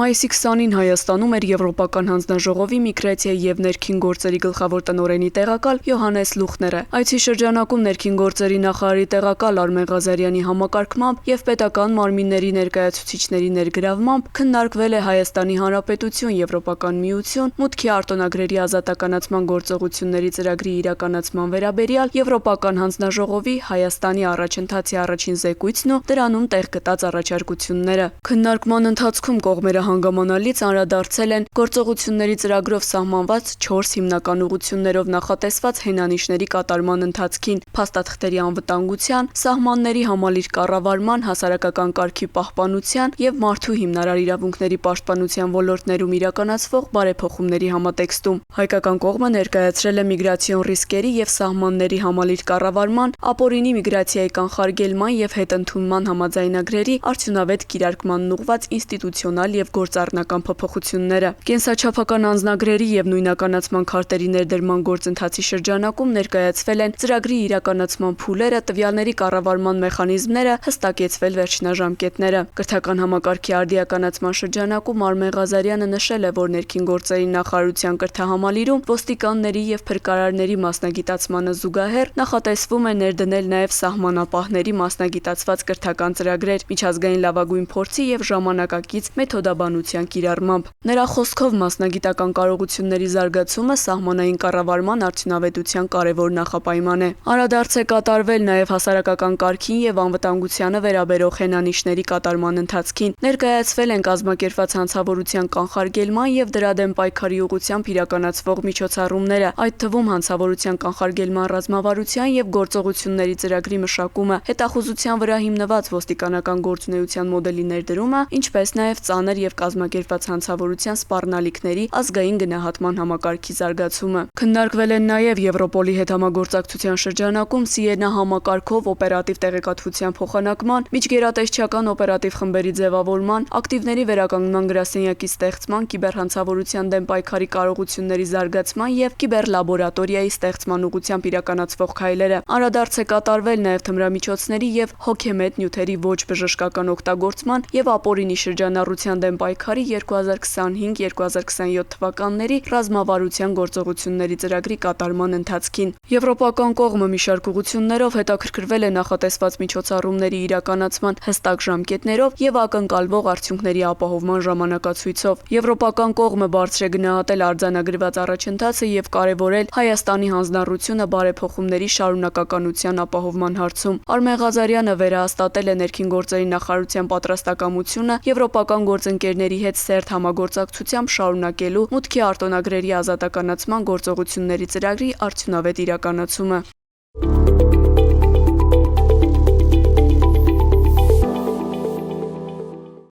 Մայիսի 20-ին Հայաստանում էր Եվրոպական հանձնաժողովի միգրացիայի եւ ներքին գործերի գլխավոր տնօրենի տեղակալ Յոհաննես Լուխները։ Այցի շրջանակում ներքին գործերի նախարարի տեղակալ Արմեն Ղազարյանի համակարգմամբ եւ պետական մարմինների ներկայացուցիչների ներգրավմամբ քննարկվել է Հայաստանի Հանրապետություն Եվրոպական միություն մուտքի արտոնագրերի ազատականացման գործողությունների ծրագրի իրականացման վերաբերյալ Եվրոպական հանձնաժողովի Հայաստանի առաջընթացի առաջին զեկույցն ու դրանում տեղ գտած առաջարկությունները։ Քննարկման ընթացքում կողմերը հանգամանալից անդրադարձել են գործողությունների ծրագրով սահմանված 4 հիմնական ուղղություններով նախատեսված հենանիշների կատարման ընթացքին, փաստաթղթերի անվտանգության, սահմանների համալիր կառավարման, հասարակական կարգի պահպանության եւ մարդու հիմնարար իրավունքների պաշտպանության ոլորտներում իրականացվող բարեփոխումների համատեքստում։ Հայկական կողմը ներկայացրել է միգրացիոն ռիսկերի եւ սահմանների համալիր կառավարման, ապօրինի միգրացիայի կանխարգելման եւ հետընդունման համաձայնագրերի արդյունավետ կիրարկմանն ուղղված ինստիտուցիոնալ եւ գործառնական փոփոխությունները։ Կենսաչափական անձնագրերի եւ նույնականացման քարտերի ներդրման գործընթացի շրջանակում ներկայացվել են ծրագրի իրականացման փուլերը, տվյալների կառավարման մեխանիզմները, հստակեցվել վերջնաժամկետները։ Կրթական համակարգի արդիականացման շրջանակում Արմեն Ղազարյանը նշել է, որ ներքին գործերի նախարարության կրթահամալիրում ոստիկանների եւ փրկարարների մասնագիտացմանը զուգահեռ նախատեսվում է ներդնել նաեւ սահմանապահների մասնագիտացված կրթական ծրագրեր միջազգային լավագույն փորձի եւ ժամանակակից մեթոդաբանության կիրառմամբ։ Նրա խոսքով մասնագիտական կարողությունների զարգացումը սահմանային կառավարման արդյունավետության կարևոր նախապայման է։ Անդրադարձ է կատարվել նաեւ հասարակական կարգին եւ անվտանգությանը վերաբերող հենանիշների կատարման ընթացքին։ Ներկայացվել են կազմակերպված հանցավորության կանխարգելման եւ դրա դեմ պայքարի ուղղությամբ իրականացվող միջոցառումները, այդ թվում հանցավորության կանխարգելման ռազմավարության եւ գործողությունների ծրագրի մշակումը, հետախուզության վրա հիմնված ոստիկանական գործունեության մոդելի ներդրումը, ինչպես նաեւ ծանր եւ կազմակերպված հանցավորության սպառնալիքների ազգային գնահատման համակարգի զարգացումը։ Քննարկվել են նաեւ Եվրոպոլի հետ համագործակցության շրջանակում Սիենա համակարգով օպերատիվ տեղեկատվության փոխանակման, միջգերատեսչական օպերատիվ խմբերի ձևավորման, ակտիվների վերականգնման գրասենյակի ստեղծման, կիբերհանցավորության դեմ պայքարի կարողությունների զարգացման եւ կիբերլաբորատորիայի ստեղծման ուղղությամբ իրականացվող քայլերը։ Անդրադարձ է կատարվել նաեւ թմրամիջոցների եւ հոգեմետ նյութերի ոչ բժշկական օգտագործման եւ ապօրինի շրջանառության դեմ պայքարի 2025-2027 թվականների ռազմավարության գործողությունների ծրագրի կատարման ընթացքին։ Եվրոպական կողմը մի շարք ուղղություններով հետաքրքրվել է նախատեսված միջոցառումների իրականացման հստակ ժամկետներով եւ ակնկալվող արդյունքների ապահովման ժամանակացույցով։ Եվրոպական կողմը բարձր է գնահատել արձանագրված առաջընթացը եւ կարեւորել Հայաստանի հանձնառությունը բարեփոխումների շարունակականության ապահովման հարցում։ Արմեն Ղազարյանը վերահաստատել է ներքին գործերի նախարարության պատրաստակամությունը եվրոպական գործընկերների հետ սերտ համագործակցությամբ շարունակելու մուտքի արտոնագրերի ազատականացման գործողությունների ծրագրի արդյունավետ իրականացումը։